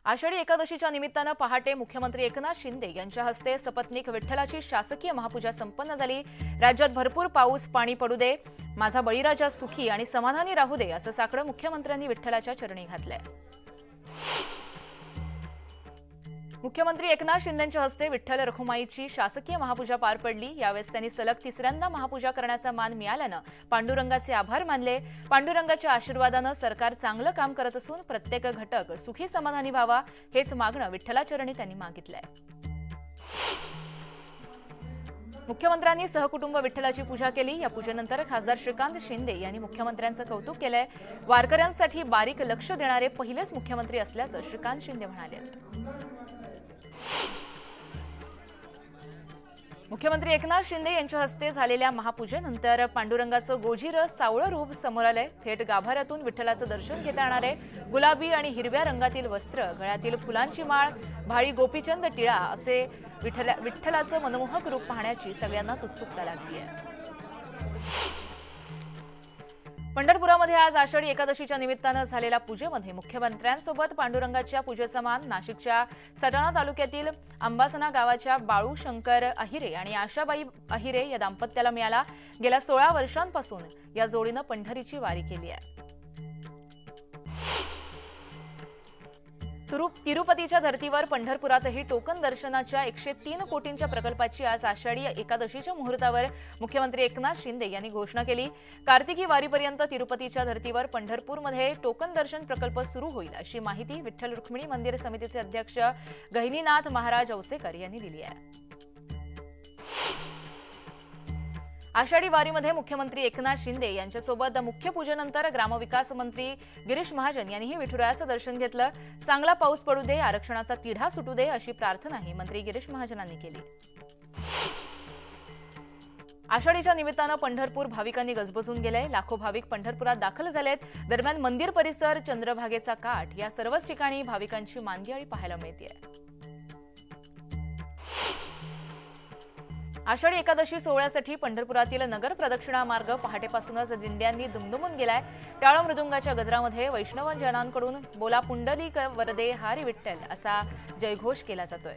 आषाढी एकादशीच्या निमित्तानं पहाटे मुख्यमंत्री एकनाथ शिंदे यांच्या हस्ते सपत्नीक विठ्ठलाची शासकीय महापूजा संपन्न झाली। राज्यात भरपूर पाऊस पाणी पडू दे, माझा बळीराजा सुखी आणि समाधानी राहू दे असं साकडं मुख्यमंत्र्यांनी विठ्ठलाच्या चरणी घातलंय। मुख्यमंत्री एकनाथ शिंदेंच्या हस्ते विठ्ठल रखुमाईची शासकीय महापूजा पार पडली। यावेळेस त्यांनी सलग तिसऱ्यांदा महापूजा करण्याचा मान मिळाल्यानं पांडुरंगाचे आभार मानले। पांडुरंगाच्या आशीर्वादानं सरकार चांगलं काम करत असून प्रत्येक घटक सुखी समाधानी व्हावा हेच मागणं विठ्ठलाचरणी त्यांनी मागितलंय। मुख्यमंत्र्यांनी सहकुटुंब विठ्ठलाची पूजा केली। या पूजेनंतर खासदार श्रीकांत शिंदे यांनी मुख्यमंत्र्यांचं कौतुक केलंय। वारकऱ्यांसाठी बारीक लक्ष देणारे पहिलेच मुख्यमंत्री असल्याचं श्रीकांत शिंदे म्हणाले। मुख्यमंत्री एकनाथ शिंदे यांच्या हस्ते झालेल्या महापूजेनंतर पांडुरंगाचं गोजीरस सावळं रूप समोर आलंय। थेट गाभाऱ्यातून विठ्ठलाचं दर्शन घेता येणार आहे। गुलाबी आणि हिरव्या रंगातील वस्त्र, गळ्यातील फुलांची माळ, भाळी गोपीचंद टिळा असे विठ्ठलाचं मनमोहक रूप पाहण्याची सगळ्यांनाच उत्सुकता लागली आहे। पंढरपुरामध्ये आज आषाढी एकादशीच्या निमित्तानं झालेल्या पूजेमध्ये मुख्यमंत्र्यांसोबत पांडुरंगाच्या पूजेचा मान नाशिकच्या सटाणा तालुक्यातील अंबासना गावाच्या बाळू शंकर अहिरे आणि आशाबाई अहिरे या दाम्पत्याला मिळाला। गेल्या 16 वर्षांपासून या जोडीनं पंढरीची वारी केली आहे। तिरुपतीच्या धर्तीवर पंढरपुरातही टोकन दर्शनाच्या 103 कोटींच्या प्रकल्पाची आज आषाढी एकादशीच्या मुहूर्तावर मुख्यमंत्री एकनाथ शिंदे यांनी घोषणा केली। कार्तिकी वारीपर्यंत तिरुपतीच्या धर्तीवर पंढरपूरमध्ये टोकन दर्शन प्रकल्प सुरू होईल अशी माहिती विठ्ठल रुक्मिणी मंदिर समितीचे अध्यक्ष गहिनीनाथ महाराज औसेकर यांनी दिली आहे। आषाढी वारीमध्ये मुख्यमंत्री एकनाथ शिंदे यांच्यासोबत मुख्य पूजेनंतर ग्रामविकास मंत्री गिरीश महाजन यांनीही विठुरायाचं दर्शन घेतलं। चांगला पाऊस पडू दे, आरक्षणाचा तिढा सुटू दे अशी प्रार्थनाही मंत्री गिरीश महाजनांनी केली। आषाढीच्या निमित्तानं पंढरपूर भाविकांनी गजबजून गेलंय। लाखो भाविक पंढरपुरात दाखल झालेत। दरम्यान मंदिर परिसर, चंद्रभागेचा काठ या सर्वच ठिकाणी भाविकांची मांदियाळी पाहायला मिळतेय। आषाढी एकादशी सोहळ्यासाठी पंढरपुरातील नगर प्रदक्षिणा मार्ग पहाटेपासूनच दिंड्यांनी दुमदुमून गेलाय। टाळ मृदुंगाच्या गजरामध्ये वैष्णव जनांकडून बोला पुंडलिक वरदे हरी विठ्ठल असा जयघोष केला जातोय।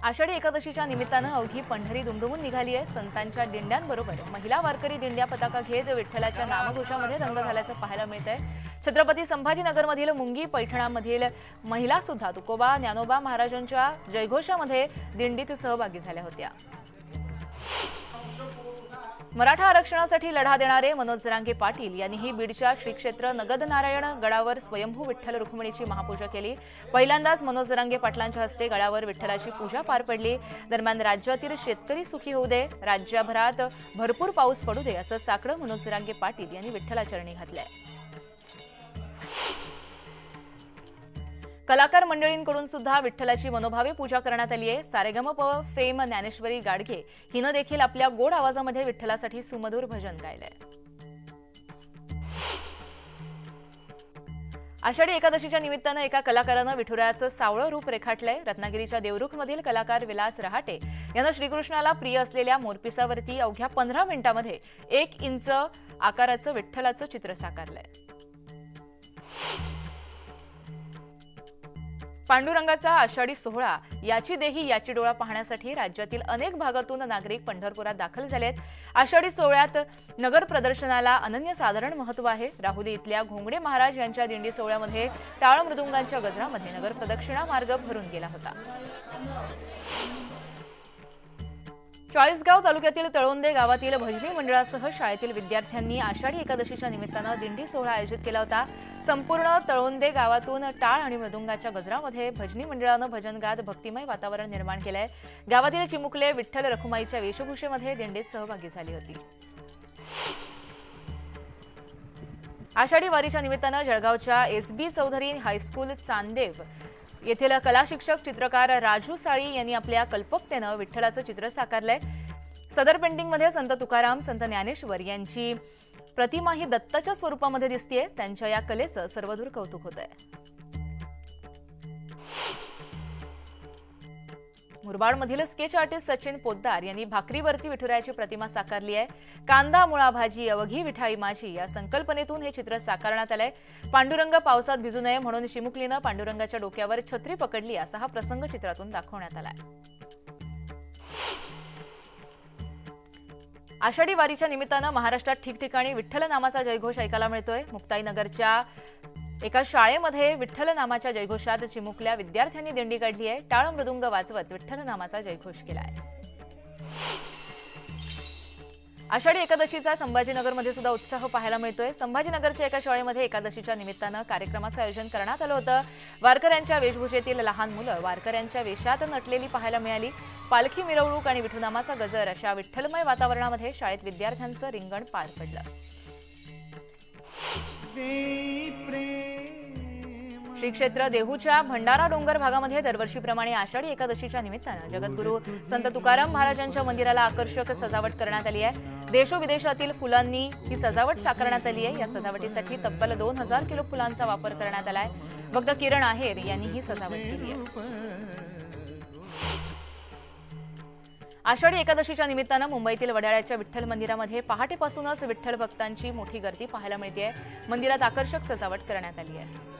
आषाढी एकादशीच्या निमित्तानं अवघी पंढरी दुमदुमून निघाली आहे। संतांच्या दिंड्यांबरोबर महिला वारकरी दिंड्या पताका घेत विठ्ठलाच्या नामघोषामध्ये रंग झाल्याचं पाहायला मिळतंय। छत्रपती संभाजीनगरमधील मुंगी पैठणामधील महिला सुद्धा तुकोबा ज्ञानोबा महाराजांच्या जयघोषामध्ये दिंडीत सहभागी झाल्या होत्या। मराठा आरक्षणासाठी लढा देणारे मनोज जरांगे पाटील यांनीही बीडच्या श्री क्षेत्र नगदनारायण गडावर स्वयंभू विठ्ठल रुक्मिणीची महापूजा केली। पहिल्यांदाच मनोज जरांगे पाटलांच्या हस्ते गडावर विठ्ठलाची पूजा पार पडली। दरम्यान राज्यातील शेतकरी सुखी होऊ दे, राज्यभरात भरपूर पाऊस पडू दे असं साकडं मनोज जरांगे पाटील यांनी विठ्ठलाचरणी घातलंय। कलाकार मंडळींकडून सुद्धा विठ्ठलाची मनोभावे पूजा करण्यात आली आहे। सारेगमप फेम ज्ञानेश्वरी गाडगे हिनं देखील आपल्या गोड आवाजामध्ये विठ्ठलासाठी सुमधुर भजन गायलंय। आषाढी एकादशीच्या निमित्तानं एका कलाकारानं विठुरायाचं सावळं रूप रेखाटलंय। रत्नागिरीच्या देवरुखमधील कलाकार विलास रहाटे यानं श्रीकृष्णाला प्रिय असलेल्या मोरपिसावरती अवघ्या 15 मिनिटांमध्ये 1 इंच आकाराचं विठ्ठलाचं चित्र साकारलंय। पांडुरंगाचा आषाढी सोहळा याची देही याची डोळा पाहण्यासाठी राज्यातील अनेक भागातून नागरिक पंढरपुरात दाखल झालेत। आषाढी सोहळ्यात नगर प्रदर्शनाला अनन्यसाधारण महत्त्व आहे। राहुरी इथल्या घोंगडे महाराज यांच्या दिंडी सोहळ्यामध्ये टाळ मृदुंगांच्या गजरामध्ये नगर प्रदक्षिणा मार्ग भरून गेला होता। चाळीसगाव तालुक्यातील तळोंदे गावातील भजनी मंडळासह शाळेतील विद्यार्थ्यांनी आषाढी एकादशीच्या निमित्तानं दिंडी सोहळा आयोजित केला होता। संपूर्ण तळोंदे गावातून टाळ आणि मृदुंगाच्या गजरामध्ये भजनी मंडळानं भजन गात भक्तिमय वातावरण निर्माण केलंय। गावातील चिमुकले विठ्ठल रखुमाईच्या वेशभूषेमध्ये दिंडीत सहभागी झाली होती। आषाढी वारीच्या निमित्तानं जळगावच्या एसबी चौधरी हायस्कूल चांदेव येथील कला शिक्षक चित्रकार राजू साळी यांनी आपल्या कल्पकतेनं विठ्ठलाचं चित्र साकारलंय। सदर पेंटिंगमध्ये संत तुकाराम, संत ज्ञानेश्वर यांची प्रतिमा ही दत्ताच्या स्वरूपामध्ये दिसतेय। त्यांच्या या कलेचं सर्वदूर कौतुक होतंय। मुरबाडमधील स्केच आर्टिस्ट सचिन पोद्दार यांनी भाकरीवरती विठुरायाची प्रतिमा साकारली आहे. कांदा मुळा भाजी अवघी विठाई माझी या संकल्पनेतून हे चित्र साकारण्यात आलंय. पांडुरंग पावसात भिजू नये म्हणून चिमुकलीनं पांडुरंगाच्या डोक्यावर छत्री पकडली असा हा प्रसंग चित्रातून दाखवण्यात आलाय. आषाढी वारीच्या निमित्तानं महाराष्ट्रात ठिकठिकाणी विठ्ठल नामाचा जयघोष ऐकायला मिळतोय. मुक्ताईनगरच्या एका शाळेमध्ये विठ्ठल नामाच्या जयघोषात चिमुकल्या विद्यार्थ्यांनी दिंडी काढली आहे. टाळ मृदुंग वाजवत विठ्ठल नामाचा जयघोष केलाय. आषाढी एकादशीचा संभाजीनगरमध्ये सुद्धा उत्साह पाहायला मिळतोय. संभाजीनगरच्या एका शाळेमध्ये एकादशीच्या निमित्तानं कार्यक्रमाचं आयोजन करण्यात आलं होतं. वारकऱ्यांच्या वेशभूषेतील लहान मुलं वारकऱ्यांच्या वेशात नटलेली पाहायला मिळाली. पालखी मिरवणूक आणि विठुनामाचा गजर अशा विठ्ठलमय वातावरणामध्ये शाळेत विद्यार्थ्यांचं रिंगण पार पडलं. श्री क्षेत्र देहूच्या भंडारा डोंगर भागामध्ये दरवर्षीप्रमाणे आषाढी एकादशीच्या निमित्तानं जगद्गुरू संत तुकाराम महाराजांच्या मंदिराला आकर्षक सजावट करण्यात आली आहे. देशोविदेशातील फुलांनी ही सजावट साकारण्यात आली आहे. या सजावटीसाठी तब्बल 2000 किलो फुलांचा वापर करण्यात आलाय. भक्त किरण आहेर यांनी ही सजावट केली आहे. आषाढी एकादशीच्या निमित्तानं मुंबईतील वडाळ्याच्या विठ्ठल मंदिरामध्ये पहाटेपासूनच विठ्ठल भक्तांची मोठी गर्दी पाहायला मिळते. मंदिरात आकर्षक सजावट करण्यात आली आहे.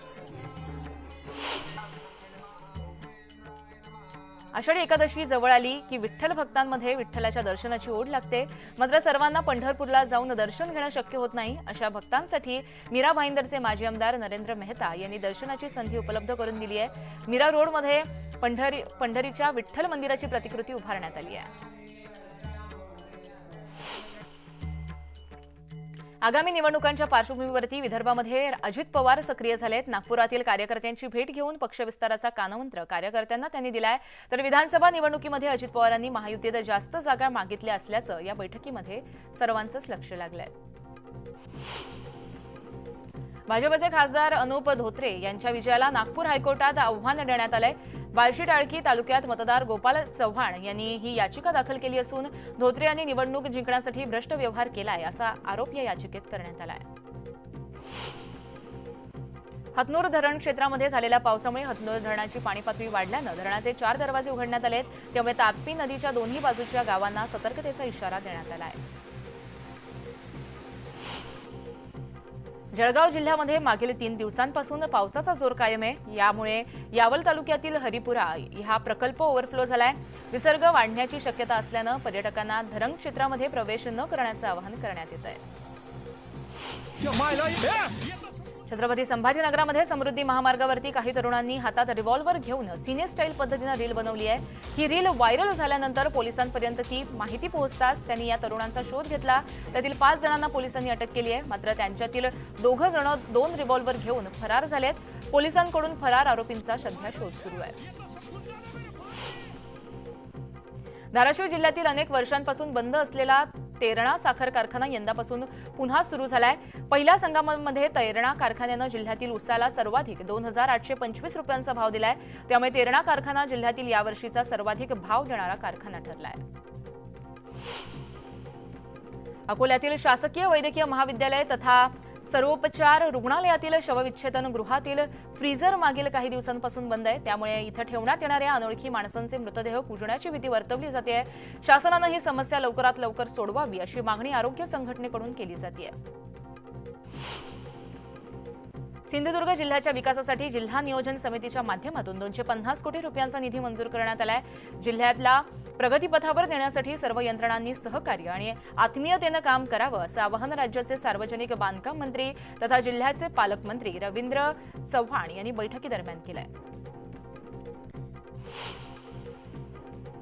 आषाढी एकादशी जवळ आली की विठ्ठल भक्तांमध्ये विठ्ठलाच्या दर्शनाची ओढ लागते. मात्र सर्वांना पंढरपूरला जाऊन दर्शन घेणं शक्य होत नाही. अशा भक्तांसाठी मीरा भाईंदरचे माजी आमदार नरेंद्र मेहता यांनी दर्शनाची संधी उपलब्ध करून दिली आहे. मीरा रोडमध्ये पंढरीच्या विठ्ठल मंदिराची प्रतिकृती उभारण्यात आली आहे. आगामी निवडणुकांच्या पार्श्वभूमीवरती विदर्भामध्ये अजित पवार सक्रिय झालेत. नागपुरातील कार्यकर्त्यांची भेट घेऊन पक्षविस्ताराचा कानमंत्र कार्यकर्त्यांना त्यांनी दिलाय. तर विधानसभा निवडणुकीमध्ये अजित पवारांनी महायुतीत जास्त जागा मागितल्या असल्याचं या बैठकीमध्ये सर्वांचंच लक्ष लागलंय. भाजपचे खासदार अनुप धोत्रे यांच्या विजयाला नागपूर हायकोर्टात आव्हान देण्यात आलंय. बार्शी टाळकी तालुक्यात मतदार गोपाल चव्हाण यांनी ही याचिका दाखल केली असून धोत्रे यांनी निवडणूक जिंकण्यासाठी भ्रष्ट व्यवहार केलाय असा आरोप या याचिकेत करण्यात आलाय. हतनूर धरण क्षेत्रामध्ये झालेल्या पावसामुळे हतनूर धरणाची पाणी पातळी वाढल्यानं धरणाचे 4 दरवाजे उघडण्यात आलेत. त्यामुळे तापी नदीच्या दोन्ही बाजूच्या गावांना सतर्कतेचा इशारा देण्यात आला आहे. जळगाव जिल्ह्यामध्ये मागील 3 दिवसांपासून पावसाचा जोर कायम आहे. यामुळे यावल तालुक्यातील हरिपुरा हा प्रकल्प ओव्हरफ्लो झालाय. विसर्ग वाढण्याची शक्यता असल्यानं पर्यटकांना धरण क्षेत्रामध्ये प्रवेश न करण्याचं आवाहन करण्यात येत आहे. छत्रपती संभाजीनगरामध्ये समृद्धी महामार्गावरती काही तरुणांनी हातात रिव्हॉल्व्हर घेऊन सिने स्टाईल पद्धतीने रील बनवली आहे. ही रील व्हायरल झाल्यानंतर पोलिसांपर्यंत ती माहिती पोहोचताच त्यांनी या तरुणांचा शोध घेतला. त्यातील 5 जणांना पोलिसांनी अटक केली आहे. मात्र त्यांच्यातील 2 जण 2 रिव्हॉल्व्हर घेऊन फरार झालेत. पोलिसांकडून फरार आरोपींचा सध्या शोध सुरू आहे. धाराशिव जिल्ह्यातील अनेक वर्षांपासून बंद असलेला तेरणा साखर कारखाना यंदापासून पुन्हा सुरू झालाय. पहिल्या संगमामध्ये तेरणा कारखान्यानं जिल्ह्यातील उसाला सर्वाधिक 2825 रुपयांचा भाव दिलाय. त्यामुळे तेरणा कारखाना जिल्ह्यातील यावर्षीचा सर्वाधिक भाव देणारा कारखाना ठरलाय. अकोल्यातील शासकीय वैद्यकीय महाविद्यालय तथा सर्वोपचार रुग्णालयातील शवविच्छेदन गृहातील फ्रीझर मागील काही दिवसांपासून बंद आहे. त्यामुळे इथं ठेवण्यात येणाऱ्या अनोळखी माणसांचे मृतदेह कुजण्याची भीती वर्तवली जाते. शासनानं ही समस्या लवकरात लवकर सोडवावी अशी मागणी आरोग्य संघटनेकडून केली जाते. सिंधुदुर्ग जिल्ह्याच्या विकासासाठी जिल्हा नियोजन समितीच्या माध्यमातून 250 कोटी रुपयांचा निधी मंजूर करण्यात आलाय. जिल्ह्यातला प्रगतीपथावर नेण्यासाठी सर्व यंत्रणांनी सहकार्य आणि आत्मीयतेनं काम करावं असं आवाहन राज्याचे सार्वजनिक बांधकाम मंत्री तथा जिल्ह्याचे पालकमंत्री रवींद्र चव्हाण यांनी बैठकीदरम्यान केलंय.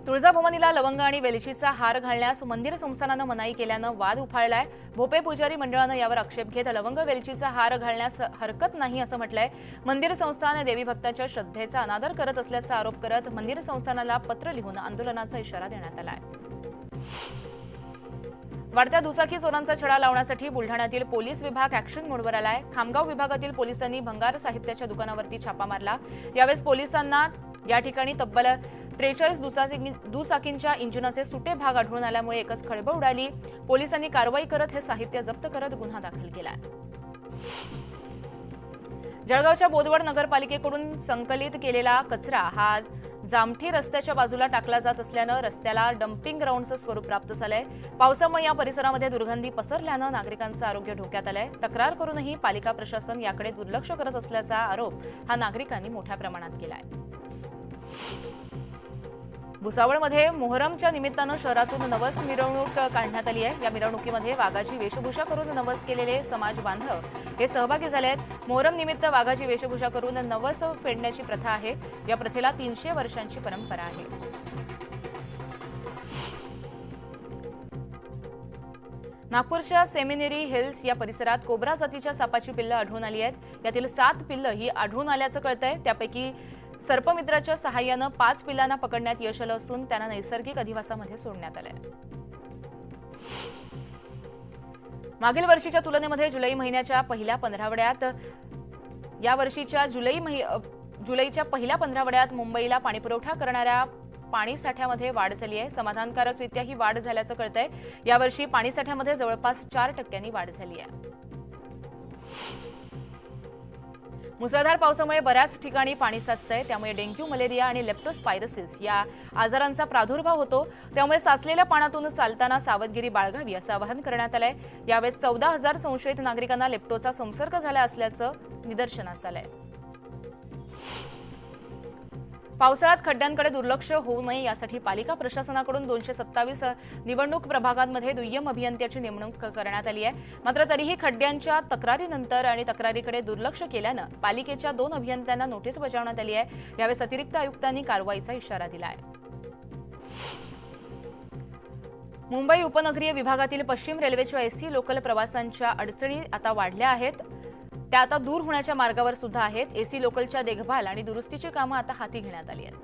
तुळजाभवानीला लवंग आणि वेलचीचा हार घालण्यास मंदिर संस्थानानं मनाई केल्यानं वाद उफाळलाय. भोपे पुजारी मंडळानं यावर आक्षेप घेत लवंग वेलचीचा हार घालण्यास हरकत नाही असं म्हटलंय. मंदिर संस्थान देवी भक्तांच्या श्रद्धेचा अनादर करत असल्याचा आरोप करत मंदिर संस्थानाला पत्र लिहून आंदोलनाचा इशारा देण्यात आलाय. वाढत्या दुचाकी चोरांचा छडा लावण्यासाठी बुलढाण्यातील पोलीस विभाग ॲक्शन मोडवर आलाय. खामगाव विभागातील पोलिसांनी भंगार साहित्याच्या दुकानावरती छापा मारला. यावेळेस पोलिसांना या ठिकाणी तब्बल 43 दुचाकींच्या इंजिनाचे सुटे भाग आढळून आल्यामुळे एकच खळबळ उडाली. पोलिसांनी कारवाई करत हे साहित्य जप्त करत गुन्हा दाखल केला. जळगावच्या बोदवड नगरपालिकेकडून संकलित केलेला कचरा हा जामठी रस्त्याच्या बाजूला टाकला जात असल्यानं रस्त्याला डम्पिंग ग्राउंडचं स्वरूप प्राप्त झालंय। पावसामुळे या परिसरामध्ये दुर्गंधी पसरल्यानं नागरिकांचं आरोग्य धोक्यात आलंय। तक्रार करूनही पालिका प्रशासन याकडे दुर्लक्ष करत असल्याचा आरोप हा नागरिकांनी मोठ्या प्रमाणात केलाय। भुसावळमध्ये मोहरमच्या निमित्तानं शहरातून नवस मिरवणूक काढण्यात आली आहे। या मिरवणुकीमध्ये वाघाची वेशभूषा करून नवस केलेले समाज बांधव हे सहभागी झाले आहेत। मोहरम निमित्त वाघाची वेशभूषा करून नवस फेडण्याची प्रथा आहे। या प्रथेला 300 वर्षांची परंपरा आहे। नागपूरच्या सेमिनरी हिल्स या परिसरात कोब्रा जातीच्या सापाची पिल्लं आढळून आली आहेत। यातील 7 पिल्लं ही आढळून आल्याचं कळतंय। त्यापैकी सर्पमित्राच्या सहाय्यानं 5 पिल्लांना पकडण्यात यश आलं असून त्यांना नैसर्गिक अधिवासामध्ये सोडण्यात आलंय। मागील वर्षीच्या तुलनेमध्ये जुलै महिन्याच्या पहिल्या 15 आठवड्यात या वर्षीच्या जुलैच्या पहिल्या 15 आठवड्यात मुंबईला पाणीपुरवठा करणाऱ्या पाणीसाठ्यामध्ये वाढ झाली आहे। समाधानकारकरित्या ही वाढ झाल्याचं कळतंय। यावर्षी पाणीसाठ्यामध्ये जवळपास 4% वाढ झाली आहे। मुसळधार पावसामुळे बऱ्याच ठिकाणी पाणी साचतंय। त्यामुळे डेंग्यू, मलेरिया आणि लेप्टोस्पायरोसिस या आजारांचा प्रादुर्भाव होतो। त्यामुळे साचलेल्या पाण्यातून चालताना सावधगिरी बाळगावी असं आवाहन करण्यात आलंय। यावेळेस 14,000 संशयित नागरिकांना लेप्टोचा संसर्ग झाला असल्याचं निदर्शनास आलंय। पावसाळ्यात खड्ड्यांकडे दुर्लक्ष होऊ नये यासाठी पालिका प्रशासनाकडून 227 निवडणूक प्रभागांमध्ये दुय्यम अभियंत्याची नेमणूक करण्यात आली आहे। मात्र तरीही खड्ड्यांच्या तक्रारीनंतर आणि तक्रारीकडे दुर्लक्ष केल्यानं पालिकेच्या 2 अभियंत्यांना नोटीस बजावण्यात आली आहे। यावेळेस अतिरिक्त आयुक्तांनी कारवाईचा इशारा दिला आहे। मुंबई उपनगरीय विभागातील पश्चिम रेल्वेच्या एसी लोकल प्रवासांच्या अडचणी आता वाढल्या आहेत। त्या आता दूर होण्याच्या मार्गावर सुद्धा आहेत। एसी लोकलच्या देखभाल आणि दुरुस्तीची कामं आता हाती घेण्यात आली आहेत।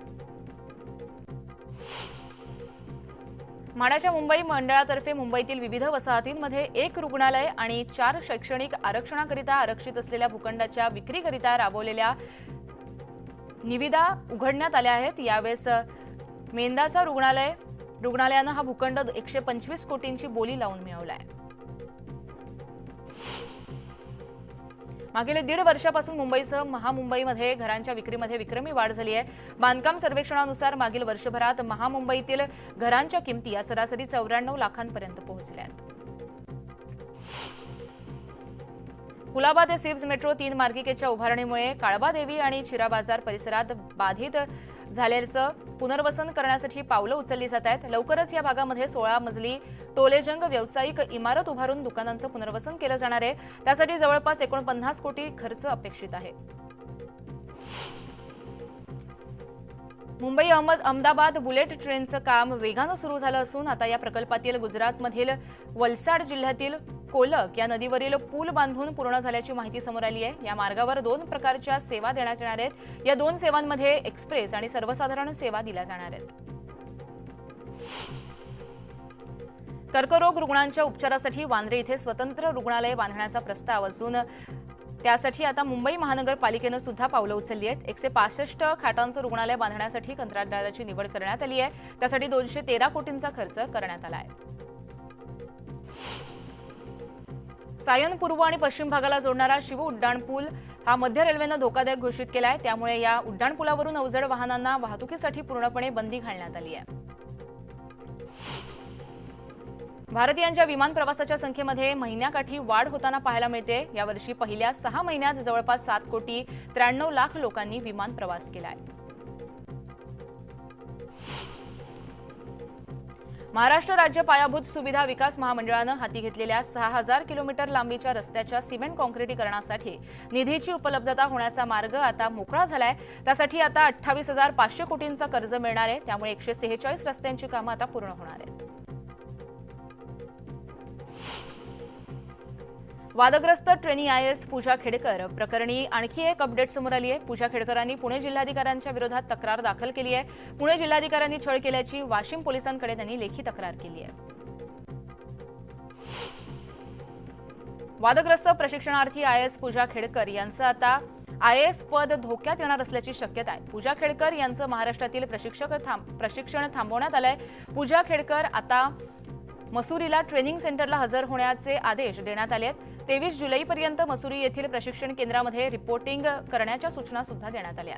म्हाडाच्या मुंबई मंडळातर्फे मुंबईतील विविध वसाहतींमध्ये 1 रुग्णालय आणि 4 शैक्षणिक आरक्षणाकरिता आरक्षित असलेल्या भूखंडाच्या विक्रीकरिता राबवलेल्या निविदा उघडण्यात आल्या आहेत। यावेळेस मेंदाचा रुग्णालयानं हा भूखंड 125 कोटींची बोली लावून मिळवलाय। मागील 1.5 वर्षापासून मुंबईसह महामुंबईमध्ये घरांच्या विक्रीमध्ये विक्रमी वाढ झाली आहे। बांधकाम सर्वेक्षणानुसार मागील वर्षभरात महामुंबईतील घरांच्या किमती या सरासरी 94 लाखांपर्यंत पोहोचल्या आहेत। कुलाबा ते सिब्स मेट्रो 3 मार्गिकेच्या उभारणीमुळे काळबादेवी आणि चिरा बाजार परिसरात बाधित झाल्याचं पुनर्वसन करण्यासाठी पावलं उचलली जात आहेत। लवकरच या भागामध्ये 16 मजली टोलेजंग व्यावसायिक इमारत उभारून दुकानांचं पुनर्वसन केलं जाणार आहे। त्यासाठी जवळपास 49 कोटी खर्च अपेक्षित आहे। मुंबई अहमदाबाद बुलेट ट्रेनचं काम वेगानं सुरू झालं असून आता या प्रकल्पातील गुजरातमधील वलसाड जिल्ह्यातील कोलक या नदीवरील पूल बांधून पूर्ण झाल्याची माहिती समोर आली आहे। या मार्गावर 2 प्रकारच्या सेवा देण्यात येणार आहेत। या 2 सेवांमध्ये एक्सप्रेस आणि सर्वसाधारण सेवा दिल्या जाणार आहेत। कर्करोग रुग्णांच्या उपचारासाठी वांद्रे इथे स्वतंत्र रुग्णालय बांधण्याचा प्रस्ताव असून त्यासाठी आता मुंबई महानगरपालिकेनं सुद्धा पावलं उचलली आहेत। 165 खाटांचं रुग्णालय बांधण्यासाठी कंत्राटदाराची निवड करण्यात आली आहे। त्यासाठी 213 कोटींचा खर्च करण्यात आला आहे। सायन पूर्व आणि पश्चिम भागाला जोडणारा शिव उड्डाणपूल हा मध्य रेल्वेनं धोकादायक घोषित केला आहे। त्यामुळे या उड्डाणपुलावरून अवजड वाहनांना वाहतुकीसाठी पूर्णपणे बंदी घालण्यात आली आहे। भारतीयांच्या विमान प्रवासाच्या संख्येमध्ये महिन्याकाठी वाढ होताना पाहायला मिळते। यावर्षी पहिल्या 6 महिन्यात जवळपास 7,93 लाख लोकांनी विमान प्रवास केला आहे। महाराष्ट्र राज्य पायाभूत सुविधा विकास महामंडळानं हाती घेतलेल्या 6000 किलोमीटर लांबीच्या रस्त्याच्या सिमेंट काँक्रिटीकरणासाठी निधीची उपलब्धता होण्याचा मार्ग आता मोकळा झालाय। त्यासाठी आता 28,500 कोटींचा कर्ज मिळणार आहे। त्यामुळे 146 रस्त्यांची कामं आता पूर्ण होणार आहेत। वादग्रस्त ट्रेनी IAS पूजा खेडकर प्रकरणी आणखी एक अपडेट समोर आली आहे। पूजा खेडकरांनी पुणे जिल्हाधिकाऱ्यांच्या विरोधात तक्रार दाखल केली आहे। पुणे जिल्हाधिकाऱ्यांनी छळ केल्याची वाशिम पोलिसांकडे त्यांनी लेखी तक्रार केली आहे। वादग्रस्त प्रशिक्षणार्थी IAS पूजा खेडकर यांचं आता IAS पद धोक्यात येणार असल्याची शक्यता आहे। पूजा खेडकर यांचं महाराष्ट्रातील प्रशिक्षण थांबवण्यात आलंय। पूजा खेडकर आता मसुरीला ट्रेनिंग सेंटरला हजर होण्याचे आदेश देण्यात आले आहेत। 23 जुलैपर्यंत मसुरी येथील प्रशिक्षण केंद्रामध्ये रिपोर्टिंग करण्याच्या सूचना सुद्धा देण्यात आल्या.